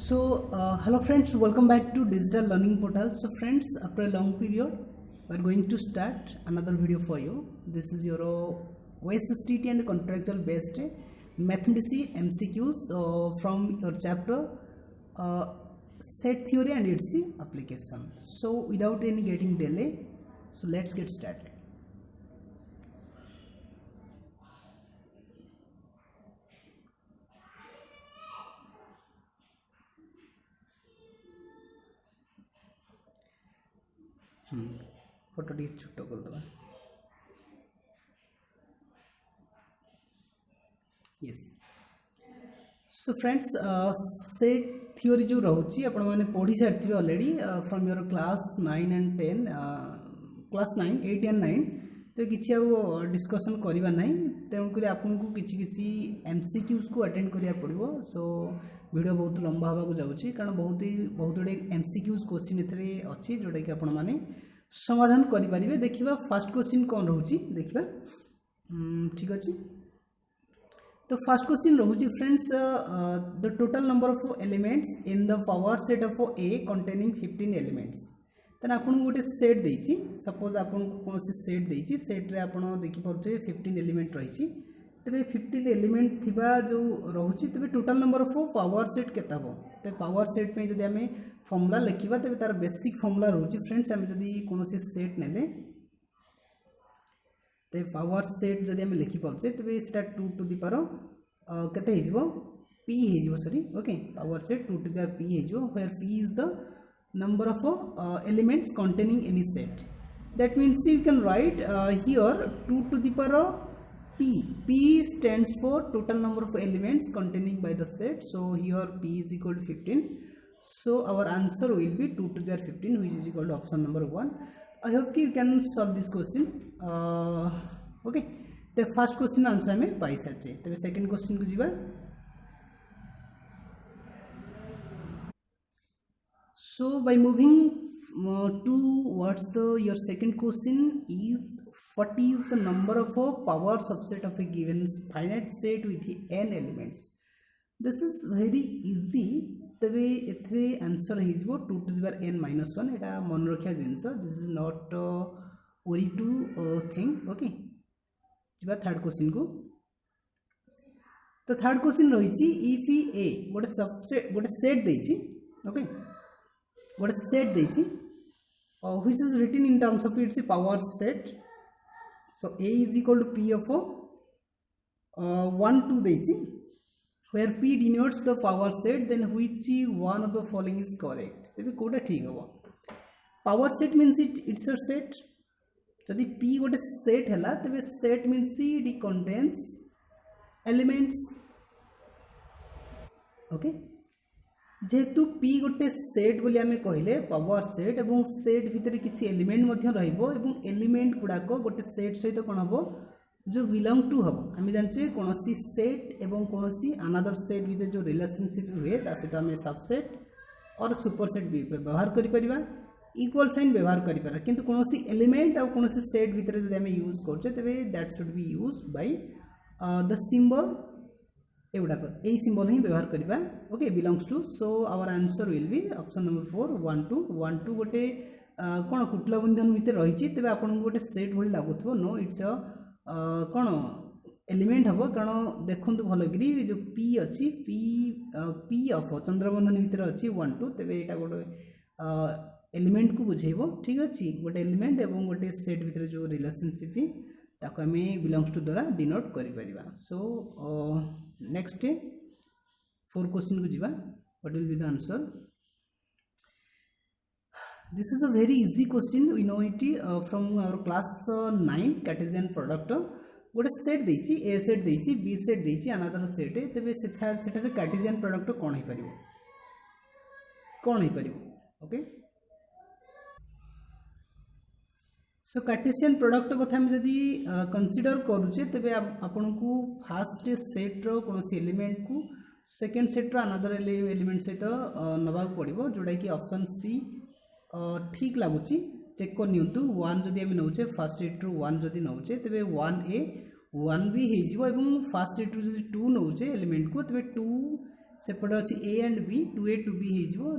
Hello friends, welcome back to Digital Learning Portal. So friends, after a long period, we are going to start another video for you. This is your OSSTT and contractual based mathematics MCQs from your chapter set theory and its application. So without any getting delay, so let's get started. Photo टी छोट कर दबा yes so friends set theory जो रोची आपण माने पढ़ी सारथिबे already from your class 9 and 10 class 9 8 and 9 तो किछि आ डिस्कशन करबा नै तेन करी आपन को किछि एमसीक्यूज को अटेंड करिया पड़िबो सो वीडियो बहुत लंबा होबा को जाउची कारण बहुत बड़े एमसीक्यूज क्वेश्चन एथरे अछि जोडा कि आपण माने समाधान करि परिबे देखिबा फर्स्ट क्वेश्चन कोन रहउची देखिबा ठीक अछि तो फर्स्ट क्वेश्चन रहउची friends the total number of elements in the power set of A containing 15 elements तने आपन गोटे सेट देछि सपोज आपन को कोन से सेट देछि सेट रे आपन देखि परथे 15 एलिमेंट रहिछि तबे 15 एलिमेंट थिबा जो रहउछि तबे total number of power set केता हो ते पावर सेट पे जदि हमें फॉर्मूला लिखिबा तबे तार बेसिक फॉर्मूला रहउछि फ्रेंड्स हम जदि कोन से सेट नेले ते पावर सेट जदि हम लिखि परछे तबे सेटा 2 टू द पावर केते हिजबो p हिजबो sorry okay power set 2 to the p हिजबो where p is the number of elements containing any set. That means you can write here 2 to the power p. P stands for total number of elements containing by the set. So here p is equal to 15. So our answer will be 2 to the 15, which is equal to option number 1. I hope you can solve this question. Okay. The first question answer में पाई साचे. तो second question को जीवा. So by moving towards your second question is what is the number of a power subset of a given finite set with n elements. This is very easy. तबे एथरे answer हिजबो 2 to the power n minus 1 एटा मन रखिया जिंस. This is not very to thing. Okay. जिबा third question को. तो third question रहिछि if a गोटे सबसेट गोटे सेट देछि ओके what is set देछि which is written in terms of its power set. So a is equal to p of 1 2 देछि where p denotes the power set then which one of the following is correct. तबे कोटा ठीक हो power set means it's a set जदि p गोटे set हला तबे set means it contains elements okay जेहेतु p गोटे सेट बोली आमे कहले पावर सेट एवं सेट भितर किछि एलिमेंट मध्ये रहइबो एवं एलिमेंट गुडा को गोटे सेट सहित कोन हबो जो बिलोंग टू हबो आमे जानचे कोनोसी सेट एवं कोनोसी अनदर सेट भितर जो रिलेशनशिप हुए ता सेटा आमे सबसेट और सुपरसेट भी व्यवहार करि परिबा इक्वल साइन व्यवहार करि पारा किंतु कोनोसी एलिमेंट और कोनोसी सेट भितर जदि आमे यूज करछे तबे that should be used by the symbol एवडा को ए सिंबल ही व्यवहार करबा okay belongs to. So our answer will be option number 4 1 2 गोटे कोन कुटला बंधन भितर रहिछि तबे आपन गोटे सेट भली लागुथबो नो इट्स कोन एलिमेंट हबो कारण देखंतु भलो गिरी जो p अछि p ऑफ चंद्रबंधन भितर अछि 1 2 तबे एटा गोटे एलिमेंट को बुझेबो ठीक अछि गोटे एलिमेंट एवं गोटे सेट भितर जो रिलेशनशिप ताको हमें बिलोंग्स टू द्वारा डिनोट करि परिबा. सो नेक्स्ट 4 क्वेश्चन को जीवा what will be the answer. This is a very easy question we know it from our class 9 Cartesian product गोटे सेट देछि ए सेट देछि बी सेट देछि अनदर सेट तबे सेटा कार्टेशियन प्रोडक्ट कोन हे परिबो ओके. सो कार्टेशियन प्रोडक्ट कथा हम जदि कंसीडर करूचे तबे आपन को फर्स्ट सेट रो कोनोसी एलिमेंट को सेकंड सेट रो अनदर एलिमेंट सहित नबा पड़िबो जोडा कि ऑप्शन सी ठीक लागुची. चेक कर नियंतु 1 जदि हम नउचे फर्स्ट सेट रो 1 जदि नउचे तबे 1a 1b हे जिवो एवं फर्स्ट सेट रो जदि 2 नउचे एलिमेंट को तबे 2 सेपटे अच्छी A and B 2A 2B हो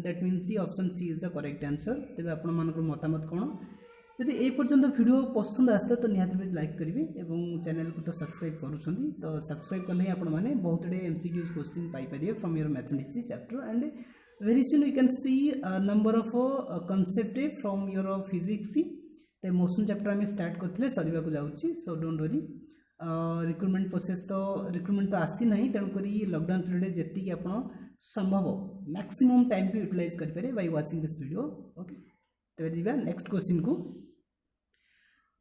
that means C option C is the correct answer. तेज आपण मतामत कौन जदि ए पर्यंत वीडियो पसंद आसता तो निहाती भाई लाइक करेंगे और चैनल को तो सब्सक्राइब करुँच तो सब्सक्राइब कले आपण मैंने बहुत गुड़े MCQs question paper from your mathematics chapter and very soon you can see number of concept from your physics. तो मोशन चैप्टर आम स्टार्ट करते सर जाऊँगी so don't worry recruitment process तो रिक्रुटमेंट तो आसी ना तेणुक लॉकडाउन पीरियड जी आप संभव मैक्सिमम टाइम को यूटिलाइज करेंगे by watching this video. Okay तेज जी नेक्स्ट क्वेश्चन को।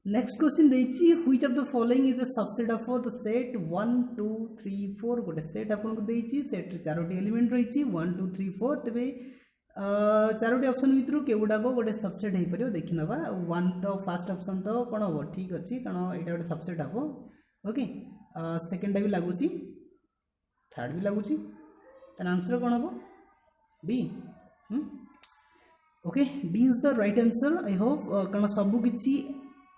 नेक्स्ट क्वेश्चन देखिए which of the following is a subset of the set 1 2 3 4 गोटे सेट आपको देती सेट चारोटी एलिमेंट रही 1 2 3 4 तेरे चारोटी ऑप्शन भितर केगुड़ाक गोटे सबसेट हो पार देखी ना 1 तो फास्ट ऑप्शन तो कौन हम ठीक अच्छे कारण यहाँ गोटे सबसेट हम। ओके सेकेंडटा भी लगुच थर्ड भी लगुच आंसर कौन हम B. Okay D is the right answer I hope कारण सबकि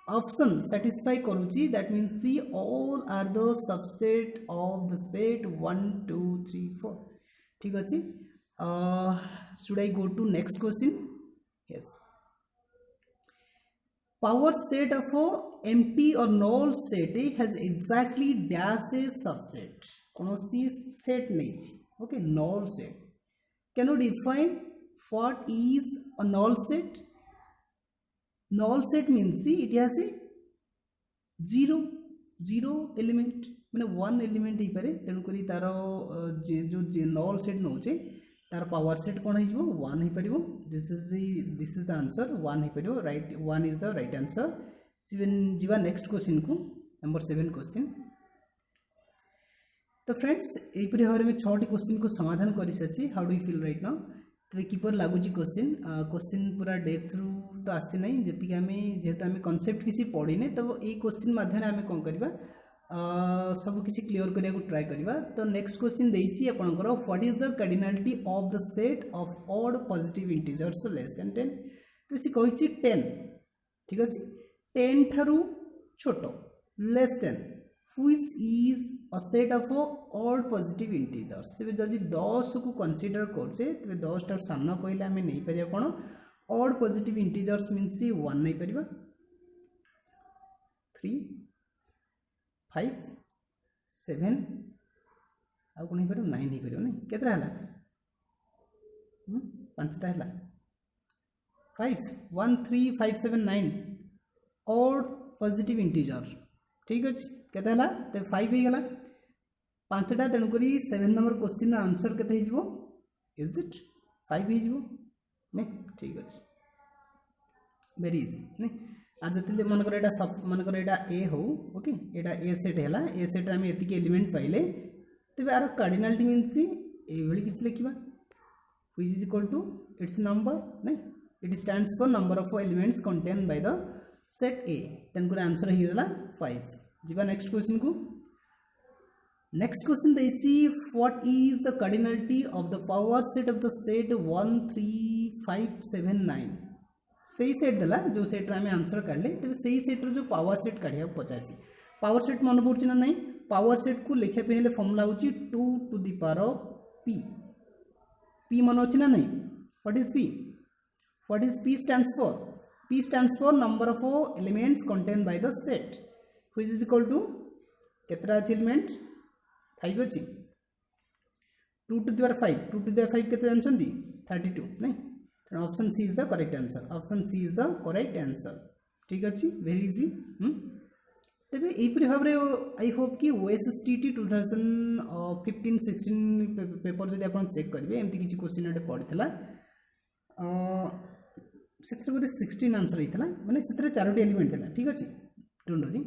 ऑप्शन सैटिस्फाई करुच्ची that means C all are the subset of the set 1 2 3 4 ठीक अच्छे। Should I go to next question. Yes power set of a empty or null set has exactly dash a subset कौन सी set नहीं। Okay null set can you define what is a null set? null set means it has a zero element मैंने 1 element हो पारे तेणुक तार जो null set नौचे तार power set कौन हो 1 हो पार। दिस इज द आंसर 1 हो पार right 1 is the right answer. जीवा नेक्स्ट क्वेश्चन को नंबर 7 क्वेश्चन। तो फ्रेंड्स यहीपरि भाव में 6टी क्वेश्चन को समाधान कर सारी how do you feel right now तो किपर लगुच क्वेश्चन पूरा डेप्थ रू तो आसी ना जी आम जेहेतु आम कनसेप्ट किसी पढ़ीने तो ये क्वेश्चन माध्यम आम कौन करवा सब किसी क्लियर करने को ट्राई करवा। तो नेक्स्ट क्वेश्चन देती आपंकर what is the cardinality of the set of odd positive integers less than 10 तो सी कही 10 ठीक अच्छे 10 ठारू छोट less than which is a set of odd positive integers. तेज जदि 10 को कंसीडर करछे तेज 10 ठार सामना कहले आम नहीं पारिया कौन ऑड पॉजिटिव इंटीजर्स मीन्स 1 नहीं पारिबा 3 5 7 आउ कौन हो 9 हो पार नहीं केतरा है 5टा है 5 1 3 5 7 9 ऑड पॉजिटिव इंटीजर ठीक अच्छे केते हला ते 5 हो गला 5टा तेणुक 7 नंबर क्वेश्चन आंसर केते हो इज इट 5 हो नहीं ठीक अच्छे वेरी इजी नहीं आ जो मनकर यहाँ मनकर यहाँ ए हो ओके यहाँ ए सेट है ए सेट आम ये एलिमेंट पाइले तेज आर कार्डिनालिटी मीन्स ये किसी लिखा which is equal to its number नहीं it stands for number of elements contain by the set A तेणुक आंसर होगा 5। जीवा नेक्स्ट क्वेश्चन को। नेक्स्ट क्वेश्चन देखिए what is the cardinality of the power set of the set 1 3 5 7 9 सही set देला जो set आम आंसर काढ़ले तेज सही सेट्र जो पावर सेट काढ़ा पचार पावर सेट मन पड़े ना नहीं पावर सेट को लिखापी हेल्ले फर्मुला हूँ 2 to the power p p मन अच्छे ना नहीं what is p stands for number of elements contained by the set which is equal to केतरा अच्छे एलिमेंट 5 अच्छी 2 to the power 5 2 to the power 5 केते जानछंती 32 नहीं option C is the correct answer option C is the correct answer ठीक अच्छे very easy. तेज यहीपरि भाव में आई होप कि OSSTT 2015-16 पेपर जब आप चेक करेंगे एमती किसी क्वेश्चन गोटे पड़ा से बोधे 16 आंसर होता मैंने से 4टी एलिमेंट था ठीक अच्छे डोंट वरी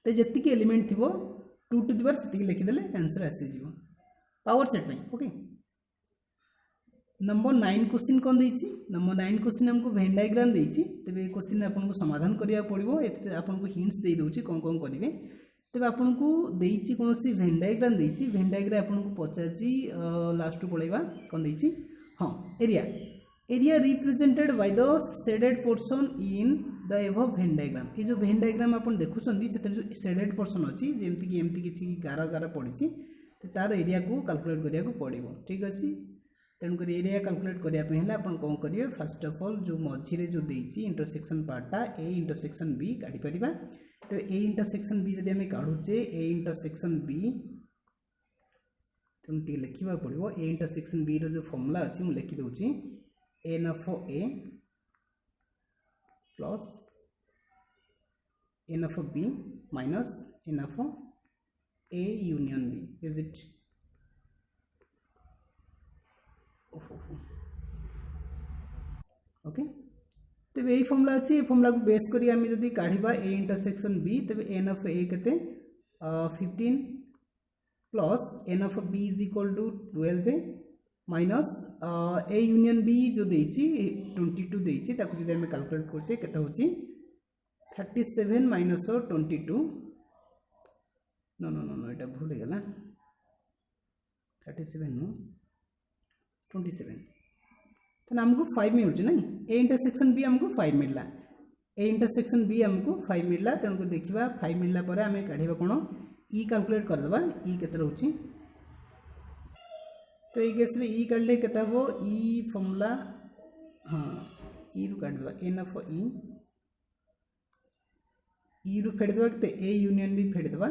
तो जी एलिमेंट थी 2 to the power से लिखिदे आंसर आसीज पावर सेट में। ओके नंबर 9 क्वेश्चन कौन देती नंबर 9 क्वेश्चन हमको वेन डायग्राम देती तेज ये क्वेश्चन आपको समाधान करा पड़ो आपको हिंट्स दे दूँ कौन कौन करेंगे तेज आपको देती कौन सी वेन डायग्राम देती वेन डायग्राम आपको पचार लास्ट पलैया कौन देती हाँ area represented by the shaded portion in the above Venn diagram ये जो वेन डायग्राम आप देखुं से जो शेडेड पोर्शन अच्छी जमीक एमती किसी गार गार पड़ी तार एरिया को कैलकुलेट करिया को पड़ो। ठीक अच्छे तेणुक एरिया कैलकुलेट करने आप कौन करेंगे फास्ट ऑफ ऑल जो मझे जो देती इंटरसेक्शन पार्टा ए इंटरसेक्शन बी काढ़ी पारिबा। तो ए इंटरसेक्शन बी जब आम काढ़ुचे ए इंटरसेक्शन बी तेणु लिखा पड़ो ए इंटरसेक्शन बी रो फॉर्मूला अच्छी मुझे लिखिदे N of A plus N of B minus N of A union B is it. Okay तेज यही फॉर्मूला अच्छी फॉर्मूला को बेस करी आम जब काढ़ा ए इंटरसेक्शन बी तेज एन ऑफ ए के 15 plus N of B is equal to 12 minus A union B जो देती 22 देती जब आम कैलकुलेट करछे केते होची 37 minus 22 no no no no ये भूल गला 37 नो 27 तो आमको 5 मिलूँ ना ए इंटरसेक्शन बी आमको 5 मिलला ए इंटरसेक्शन बी आमको 5 मिलला तेणुक देखा 5 मिलला पर आम काढ़ा कौन ई कैलकुलेट करदे ई केते रोची। तो ये केस रे ई काढ़ले केते हबो ई फॉर्मूला हाँ ई रु काट देबा एन ऑफ ई रु फेड देबा केते ए यूनियन बी फेड देबा।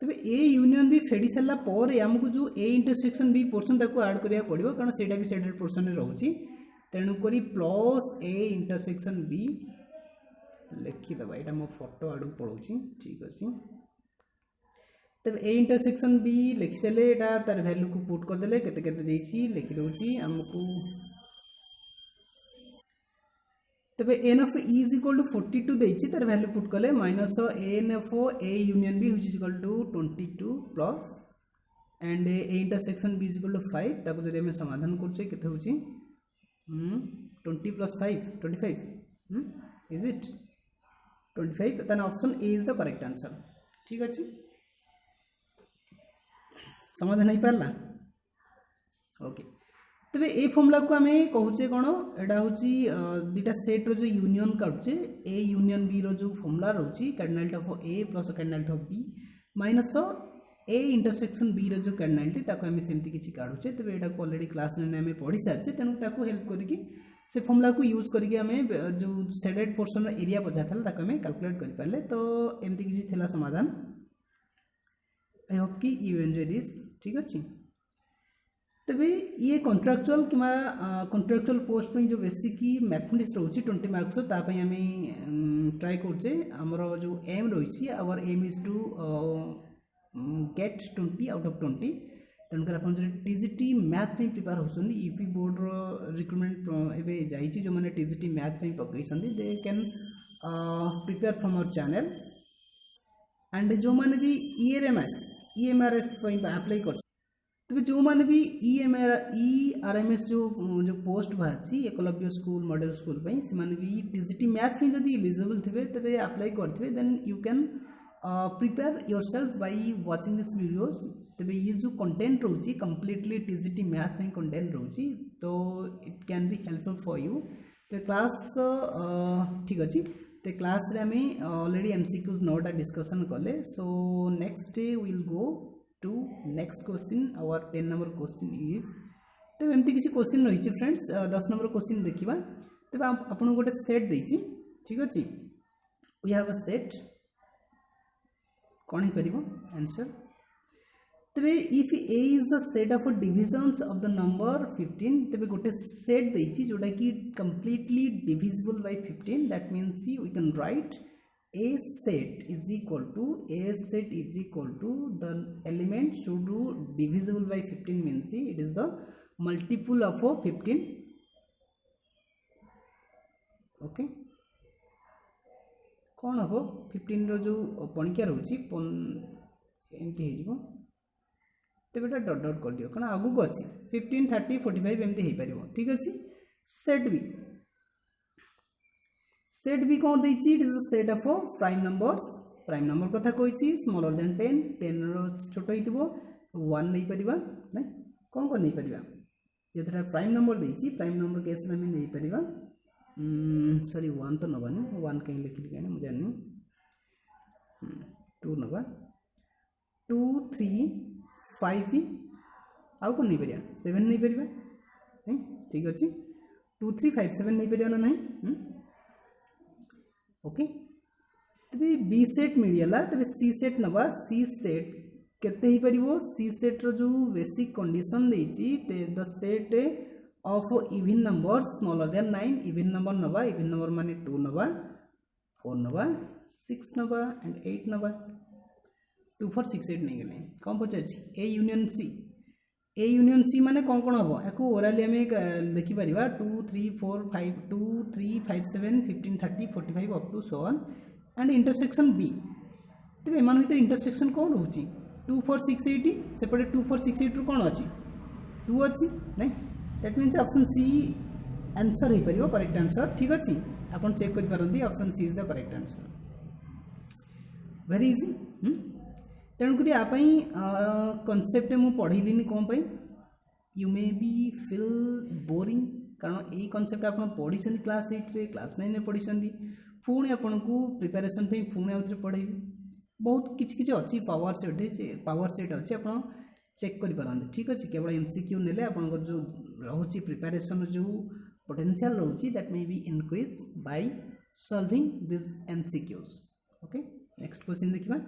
तबे ए यूनियन बी फेडी सारा पर आमको जो ए इंटरसेक्शन बी पोर्सन ताको ऐड करिया पड़िबो कारण सेटा भी सेडेड पोर्सन रे रहउची तेणु करी प्लस ए इंटरसेक्शन बी लिखि दबा एटा मो फोटो आडू पड़ोची। ठीक अछि तब ए इंटरसेक्शन बी लिखि सारे एटा तार वैल्यू को पुट कर देले केते केते देछि लिखि दउची हमकु। तबे N of E is equal to 42 देछि तार वैल्यू पुट कले minus N of A union B which is equal to 22 plus and A intersection B is equal to 5 ताको जदि हम समाधान करछे केते होछि 20 plus 5 25 is it 25 then option A is the correct answer। ठीक अच्छे समाधान नहीं पारला। ओके तबे ए फॉर्मूला को आम कहूचे कौन एटा हूँ दुटा सेट रो जो यूनियन काटुचे ए यूनियन बी रो जो फॉर्मूला रोची cardinal of A plus cardinal of B minus A intersection B रो जो कार्डिनल ताको आम सेमती किछि काढुचे। तबे एटा को ऑलरेडी क्लास ने आम पढ़ी सारचे तेणु ताको हेल्प करके से फॉर्मूला को यूज करके आम जो शेडेड पोर्शन एरिया पचा था ताको आम कैलकुलेट कर पारे। तो एमती किसी थिला समाधान आई होप कि यू एंजॉय दिस। ठीक अच्छे तबे ये कॉन्ट्रैक्चुअल कि कॉन्ट्रैक्चुअल पोस्ट में जो बेसिक मैथमेटिक्स रोची 20 मार्क्स तापाई आम ट्राई करछे हमर जो एम रही our aim is to get 20 out of 20 तेणुकर आप टीजीटी मैथ में प्रिपेयर होती यूपी बोर्ड रिक्रुटमेंट एवं जाइए जो मैंने टीजीटी मैथ में पकई they can prepare from our channel and जो मैंने भी ईएमआरएस अप्लाई कर तबे जो मैंने भी ईआरएमएस जो पोस्ट बाहरी एकलव्य स्कूल मॉडल स्कूल से मैंने भी टीजीटी मैथ में जब एलिजिबल थे तबे अप्लाई करते then you can prepare yourself by watching this videos. तबे ये जो कंटेंट रोची कंप्लीटली टीजीटी मैथ में कंटेंट रोची तो it can be helpful for you. तो क्लास ठीक अच्छे तो क्लास रे हमें ऑलरेडी एमसीक्यूज नोटा डिस्कशन कले। So next day will go to next question our 10 number question is तो एमती किसी क्वेश्चन रही फ्रेंड्स 10 नंबर क्वेश्चन देखा तब आपको गोटे सेट देती। ठीक अच्छे वी हैव अ सेट कौन हो आंसर तबे if A is the set of divisions of the number 15 तबे गोटे सेट देती जोटा कि completely divisible by 15 that means we can write a set is equal to the element should do divisible by 15 means it is the multiple of 15। Okay कौन हम 15 रो जो पणिका रोची एमती हो तेज डट डट कर दियो कारण आगू को अच्छी 15 30 45 एमती हो पार। ठीक अच्छे सेट भी कौन देती it is a set of prime number कथा कही स्मॉलर देन 10 रो छोट हो 1 नहीं पारिबा ना कौन कौन नहीं पारिबा जेतरा प्राइम नंबर देती प्राइम नंबर केस में नहीं पारिबा सॉरी 1 तो नबानी 1 कहीं लिखिली कहीं मुझे जानी 2 नबा 2 3 5 आउ कौन नहीं पार 7 नहीं पार ठीक अच्छे 2 3 5 7 नहीं पार ना नहीं ओके तेरे बी सेट मिलगला तेरे सी सेट नवा सी सेट केते ही परिवो सी सेट रो जो बेसिक कंडीशन देछि the set of even number smaller than 9 even number नवा इवन नंबर माने 2 नवा 4 नवा 6 नवा एंड 8 नवा 2 4 6 8 नहीं गले कौन पचाछि ए यूनियन सी माने कौन कौन हम या ओराली आम देखिपर 2 3 4 5 2 3 5 7 15 30 45 up to so on and intersection B तेज एम भर इंटरसेक्शन कौन रोचे 2 4 6 8 सेपटे 2 4 6 8 कौन अच्छी 2 अच्छी नहीं that means option C answer हो पार करेक्ट आंसर ठीक अच्छे आप चेक करें option C is the correct answer very easy तेणुक यापाई कनसेप्ट मुझे पढ़ेली कौन पाई you may be feel boring कारण यही कनसेप्ट आप पढ़ी क्लास 8 रे क्लास 9 में पढ़ी पुणी आपन को प्रिपेरेसन पुणी आउे पढ़ेबी बहुत किसी अच्छी पावर सेट अच्छी आप चेक करें ठीक अच्छे केवल एमसीक्यू नेले आप जो रोचे प्रिपेरेसन जो पोटेंशियल रोचे that may B increase by solving this MCQs okay next question देखिए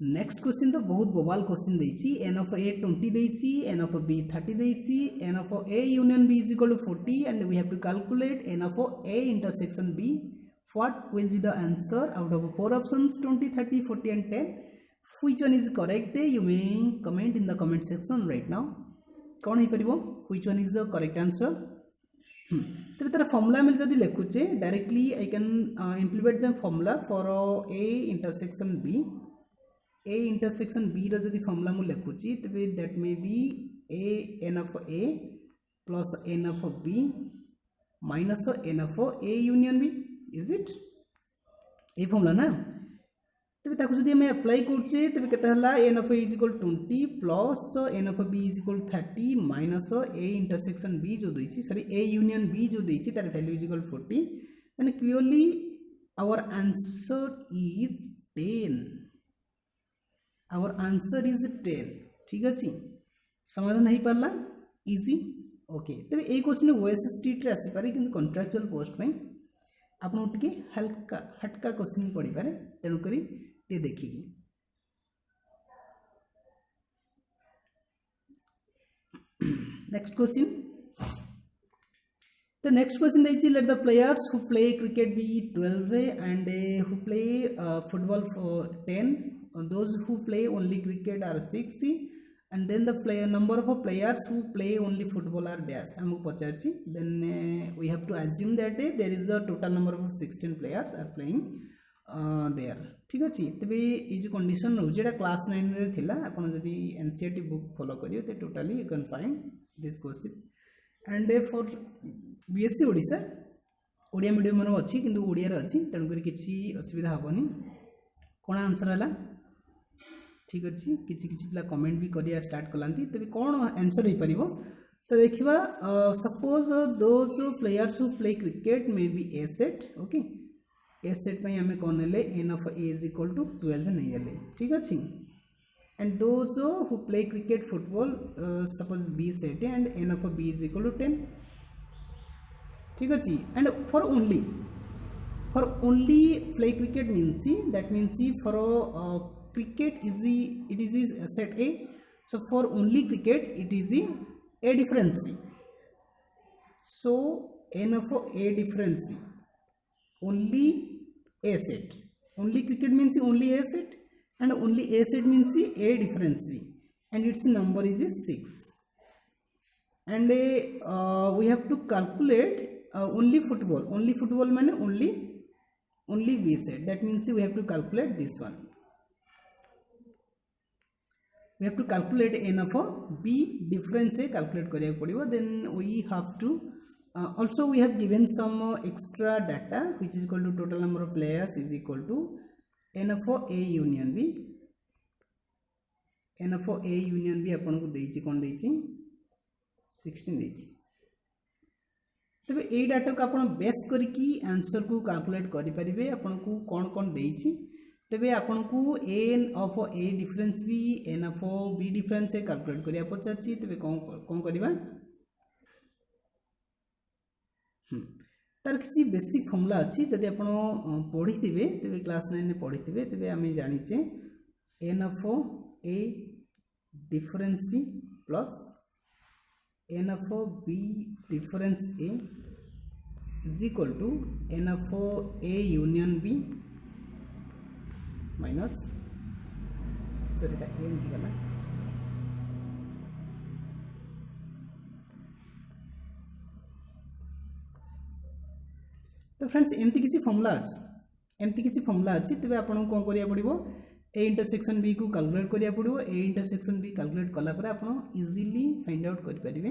नेक्स्ट क्वेश्चन तो बहुत बोबाल क्वेश्चन देछि n of a 20 देछि n of b 30 देछि n of a union b is equal to 40 and we have to calculate n of a intersection b. What will be the answer out of 4 options 20 30 40 and 10? Which one is correct? You may comment in the comment section right now. कौन हो परिबो which one is the correct answer? तेरे तार formula में जदि लिखुचे directly I can implement the formula for a intersection b. A intersection B रो जदि formula मु लिखुची तबे that may be a n of a plus n of b minus n of a union b is it a formula ना तबे ताकू जदि हम अप्लाई करछे तबे केता हला n of a is equal 20 plus n of b is equal 30 minus a intersection b जो देछि सॉरी a union b जो देछि तार value is equal 40 and clearly our answer is 10 our answer is 10 ठीक अच्छे समाधान हो पारा इजी ओके तेज ये क्वेश्चन ओएसएसटी रे आसी पारे कि कॉन्ट्रैक्चुअल पोस्ट में आपको टिके हल्का हटका क्वेश्चन पड़ी पारे तेणुक देखिए नेक्स्ट क्वेश्चन तो नेक्स्ट क्वेश्चन देखिए let the players who play cricket be 12 and who play football 10 those who play only cricket are 6 and then the number of players who play only football are dash हमको पचाची then we have to assume that there is a total number of 16 players are playing there ठीक अच्छे तबे ये जो condition रोचे एटा class 9 रे थिला आपण जदी एनसीईआरटी बुक फॉलो करियो ते totally you can find this question and for BSc Odisha Odia medium मन अछि किंतु ओडिया रे अछि तण करी किछि असुविधा हबनी कोन आंसर हला ठीक अच्छे किसी किसी पिला कमेंट भी करिया स्टार्ट कलांती तबे कौन आंसर हो पारिबो तो देखिबा suppose those players who play cricket may be A set okay A set पई हमें कोन ले n of a is equal to 12 नहीं ले ठीक अच्छे and those who play cricket football suppose b set and n of b is equal to 10 ठीक अच्छे and for only play cricket means that means for cricket is it is set A, so for only cricket it is a difference B, so n of a difference B only A set, only cricket means only A set and only A set means a difference B and its number is 6 and we have to calculate only football mean only B set, that means we have to calculate this one. We have to calculate n of b difference calculate करिया पड़िबो then we have to also we have given some extra data which is equal to total number of players is equal to n of a union b आपन को देछि कोन देछि 16 देछि तबे ए data को आपन base करके आंसर को कैलकुलेट करि परिबे आपन को कोन देछि तेबे आपन को एन ऑफ ए डिफरेंस भी N of B difference calculate करिया पचाची तेबे कोन करबा तार किसी बेसिक फॉर्मूला अच्छी जदि आप पढ़ी थे तेरे क्लास 9 में पढ़ी थे तेरे आम जाचे n of A difference B plus N of B difference A is equal to n of A union B minus sorry n गला तो फ्रेंड्स एमती किसी फॉर्मूला अच्छी तेज आपको कौन करिया पड़िबो ए इंटरसेक्शन बी को कैलकुलेट करिया पड़िबो ए इंटरसेक्शन बी कैलकुलेट कला पर आप इजीली फाइंड आउट करि परिबे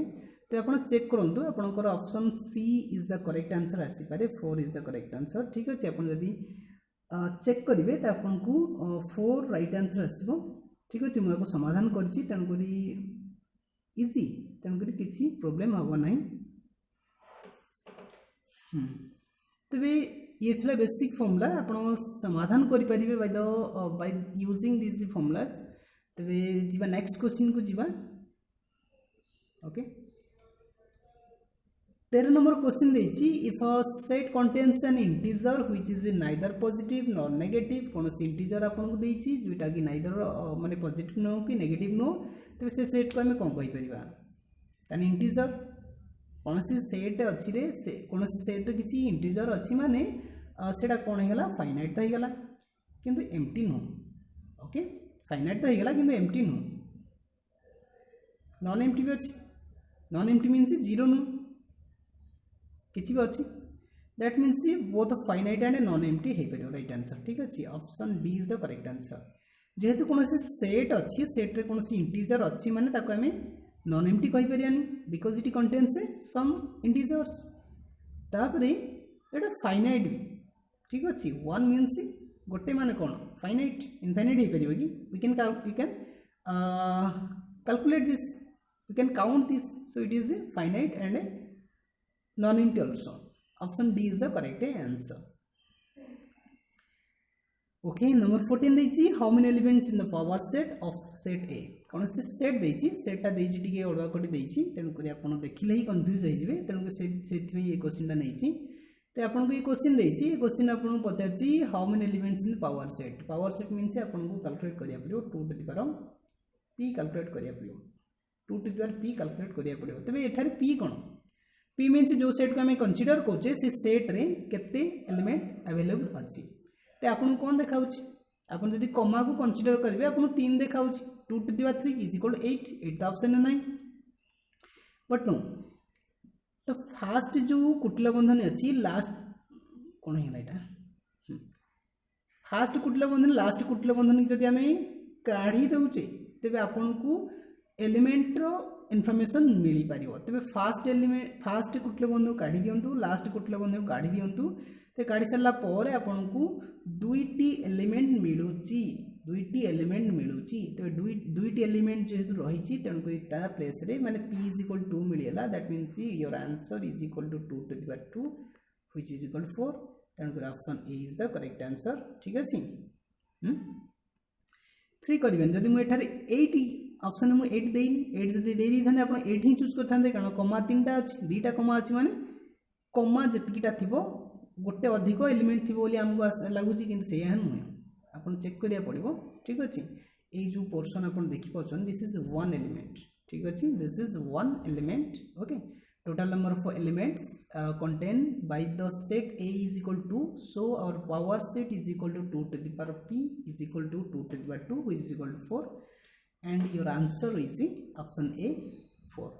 तो आप चेक करंतु आपनकर option C is the correct answer आसी पारे 4 इज द करेक्ट आंसर ठीक अछि आपन यदि चेक करिवे त आपनकू 4 राइट आंसर आसीबो ठीक अछि म समाधान करछि तन करी इजी तन करी किछि प्रॉब्लम हबो नाही तेरे ये थला बेसिक फॉर्मूला आप समाधान करें बाय यूजिंग दिस फॉर्मूलाज तेरे जीवा नेक्स्ट क्वेश्चन को जीवा ओके 13 नंबर क्वेश्चन देछि if a set contains an integer which is neither positive nor negative कौन सी इंटीजर आपन को देछि जोटा कि नाइदर माने पॉजिटिव नो कि नेगेटिव नो तो से सेट को हमें कोन कहि परिबा तान इंटीजर कौन सी सेट अच्छी रे से कौन सी सेट किसी इंटीजर अच्छी माने सेटा कौन है फाइनाइट तो होगा किंतु एम्प्टी नो ओके फाइनाइट तो होगा किंतु एम्प्टी नो नॉन एम्प्टी भी अच्छी non empty means zero no किसी भी अच्छी that means both finite and non empty हो पार राइट आंसर ठीक अच्छे option D is the correct answer जेहेतु कौन सेट अच्छी सेट्रे कौन इंटीजर अच्छी माने ताको हमें नॉन एम्प्टी कहि परियानी because it contains some integers तापरे एटा फाइनाइट भी ठीक अच्छे वन मीन्स गोटे माने कौन फाइनाइट इनफाइनाइट हो पार कि we can calculate this we can count this so it is finite and non empty also option D is the correct answer okay number 14 देछि how many elements in the power set of set A कौन से set देछि सेटटा देछि टिके ओडवा कोटी देछि तेन करी आपण देखिले ही कंफ्यूज हो जिवे तेन से सेथि ये क्वेश्चनटा नैछि तो आपन को ये क्वेश्चन देछि ये क्वेश्चन आपन पचाछि how many elements in power set means आपन को कैलकुलेट करिया पड़ियो 2 to the power p calculate करिया पड़ियो 2 to the power p calculate करिया पड़ियो तबे एठारे p कोन p मींस जो सेट को हमें कंसीडर कोचे से सेट रे केते एलिमेंट अवेलेबल अछि तो आपन कोन देखाउछि आपन यदि कॉमा को कंसीडर करिवे आपन 3 देखाउछि 2 to the power 3 is equal to 8 option है नहीं बट नो तो फास्ट जो कुटिला बंधन अच्छी लास्ट कौन है यहाँ फास्ट कुटिला बंधन लास्ट कुटिला बंधन की जब आम काढ़ी दौचे तेरे आपन को एलिमेंट रो इनफॉरमेशन मिल पार तेरे फास्ट एलिमेंट फास्ट कुटिला बंधन काढ़ी दिंतु लास्ट कुटिला बंधन काढ़ी दिंतु तो काढ़ी सारा पर आपन को दुईटी एलिमेंट मिलूची दुईटी एलिमेंट मिलूची तो दुईटी एलिमेंट जेहेतु रही तेणुक तार प्लेस रे माने p इज इक्वल टू मिलला that means your answer is equal to 2 to the power 2 which is equal to 4 तेणुक option A is the correct answer ठीक अछि 3 करिवेन जदि मु एठारे 8 ऑप्शन मु 8 देई 8 जदि देई थाने आपण 8 ही चूज करथांते कारण कॉमा 3टा अछि 2टा कॉमा अछि माने कॉमा जतिकिटा थिबो गोटे अधिक एलिमेंट थिबो बोली हमको लागुची किंतु सेया नुहे आपन चेक करिया पड़िबो ठीक अछि ए जो पोर्शन आपन देखि पाछन दिस इज वन एलिमेंट ठीक अछि this is one element okay total number of elements contained by the set A is equal to so our power set is equal to 2 to the power p is equal to 2 to the power 2 which is equal to 4 and your answer is option A 4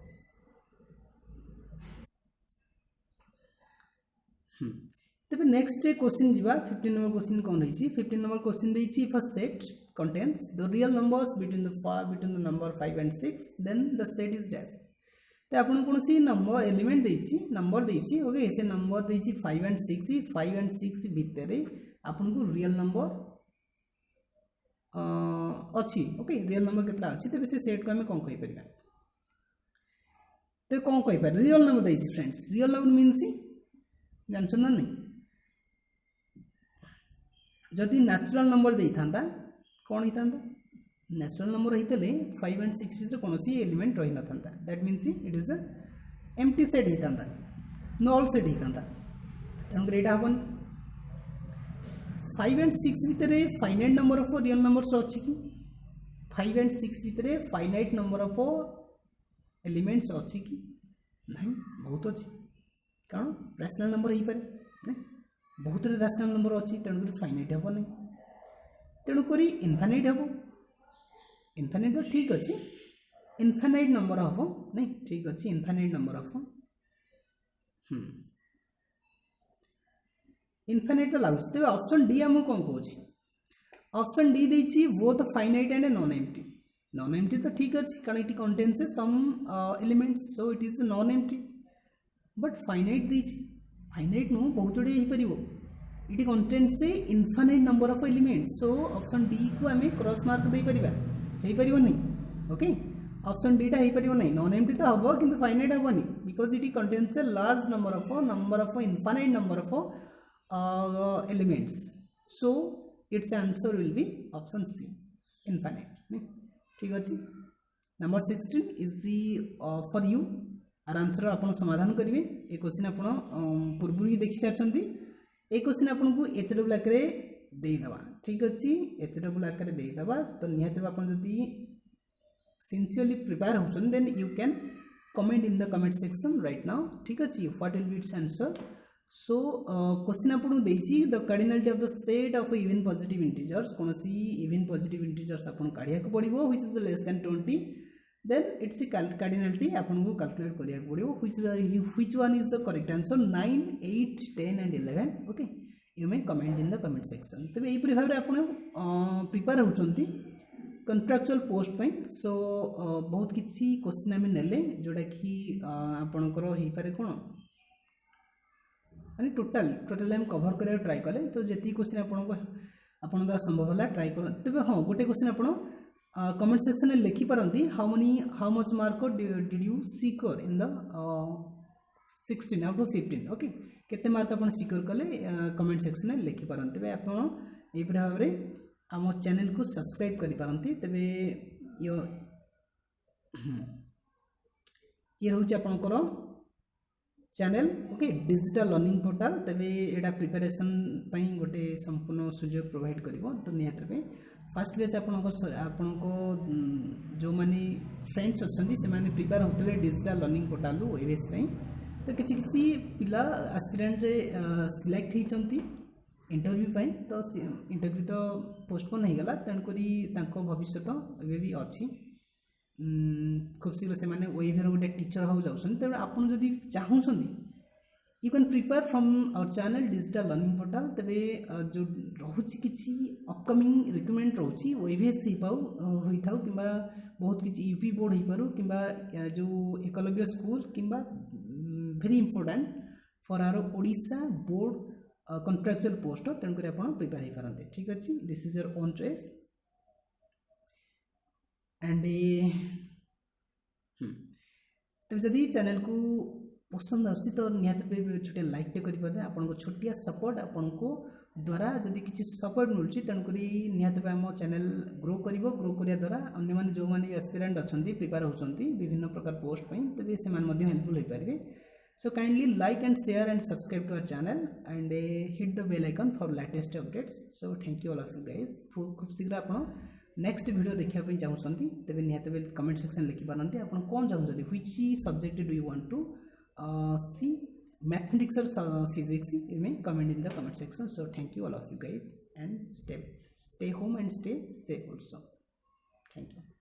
तबे next question जीवा 15 number question कौन रही 15 number question देछि if a set contains the real numbers between the number 5 and 6 then the set is dash तो आपन कोन सी number element देछि नंबर देछि ओके से नंबर देछि 5 and 6 भितर आपन को रियल नंबर अछि ओके रियल नंबर केतरा अछि तबे से सेट को हम कोन कहि परिबा तो कोन कहि पर रियल नंबर देछि फ्रेंड्स रियल नंबर मींस जानछन ना नहीं जदि न्याचुराल नंबर देता कौन होता न्याचुराल नंबर होते 5 and 6 भितर कौन एलिमेंट रही न था that means it is a empty set होता नल सेट होता तेणुक यहाँ हेनी 5 and 6 भितर finite number of real numbers अच्छी कि 5 and 6 भितर फाइनाइट नंबर ऑफ एलिमेंट्स अच्छी कि नहीं बहुत अच्छी कारण रैशनल नंबर हो पारे बहुत रैशनल नंबर अच्छी तेणुक फाइनाइट हे नहीं तेणुक इनफाइनाइट हम इनफाइनाइट तो ठीक अच्छे इनफाइनाइट नंबर हम नहीं ठीक अच्छे इनफाइनाइट नंबर ऑफ इनफाइनाइट तो लगुच तेज ऑप्शन डी आमको कौन कौन ऑप्शन डी देती both finite and non empty तो ठीक अच्छे कारण it contains some elements so it is non empty but finite देती फाइनाइट नु बहुत गुड़े हो पार it contains infinite number of elements so option D को आम क्रॉस मार्क दे परिबा हो पारिबनी ओके ऑप्शन डी टा हो पारिबनी नॉन एम्प्टी तो हम कि फाइनाइट हेनी because it contains large number of infinite number of elements so it's answer will be option C infinite ठीक अच्छे number 16 easy for you are answer आपन समाधान करेंगे ये क्वेश्चन आप पूर्व ही देखी सारी ये क्वेश्चन आपन को एचडब्ल्यू आकार देदेवा ठीक अच्छे एचडब्ल्यू आकार देदेवा तो निहत आप सिंसियरली प्रिपेयर होचन then you can comment in the comment section right now ठीक अच्छे what will be its answer so question आपको देती the cardinality of the set of even positive integers कौन सी इवन पॉजिटिव इंटीजर्स आपको काढ़ा पड़ो which is less than 20 then its cardinality आपको कैलकुलेट करिया पड़ो which one is the correct answer 9 8 10 and 11 okay you may comment in the comment section तेज यहीपरि भाव में आप प्रिपेयर होती कंट्राक्चुअल पोस्ट पे सो बहुत किसी क्वेश्चन आम नेले जोटा कि आपणकर हो पारे कौन माने टोटाल आम कभर करा ट्राए कले तो जी क्वेश्चन आपन द्वारा संभव है ट्राए कर तेज हाँ गोटे क्वेश्चन आप कमेंट सेक्शन में लिखिपारती how much mark did you secure in the 16 out of 15 okay केते मार्क आप सिक्योर कले कमेंट सेक्शन में लिखिपारती तेज आप यहीपरि भाव में आम चैनल को सब्सक्राइब करिपारती तेबे ये हूँ आपणकर channel okay digital learning portal तेबे एटा प्रिपरेशन गोटे संपूर्ण सुजोग प्रोवाइड करिवो तो निहत पे फर्स्ट बैच आपनको जो माने फ्रेंड्स अच्छे से माने प्रिपेयर होते डिजिटल लर्निंग पोर्टाल ओएबीएस तो किसी पिला एस्पिरेंट सिलेक्ट होती इंटरव्यू पाई तो इंटरव्यू तो पोस्टपोन हो गला तेणुक भविष्य ए भी अच्छी खूब शीघ्र से ओएबीर गोटे टीचर हो जाऊँ तेणु आपड़ जदि चाहूँ you can prepare from our channel digital learning portal तेबे जो रोचे किसी अपकमिंग रिक्रुटमेंट रोची ओएबीएस हो था कि बहुत किसी यूपी बोर्ड हो पारू कि जो एकलव्य स्कूल कि very important for our Odisha board contractual post तेणुक आप प्रिपेयर हो पारते ठीक अच्छे this is your own choice and तो जदि चैनल को पसंद आसी तो निहत छोटे लाइक टे करें आपको छोटिया सपोर्ट आपन को द्वारा जदि किसी सपोर्ट मिलूँ तेणुक निहत आम चैनल ग्रो करने द्वारा अन्य मैंने जो मैंने एस्पिरेंट अच्छा प्रिपेयर होती विभिन्न प्रकार पोस्ट तेज से हेल्पफुल हो पारे so kindly like and share and subscribe to our channel and hit the bell icon for latest updates so thank you all of you guys खूब शीघ्र आप नेक्स्ट वीडियो देखापी चाहूँगी तेज निहत कमेंट सेक्शन लिखिपारती आप कौन चाहते which subject do you want to see mathematics और physics you may comment in the comment section so thank you all of you guys and stay home and stay safe also thank you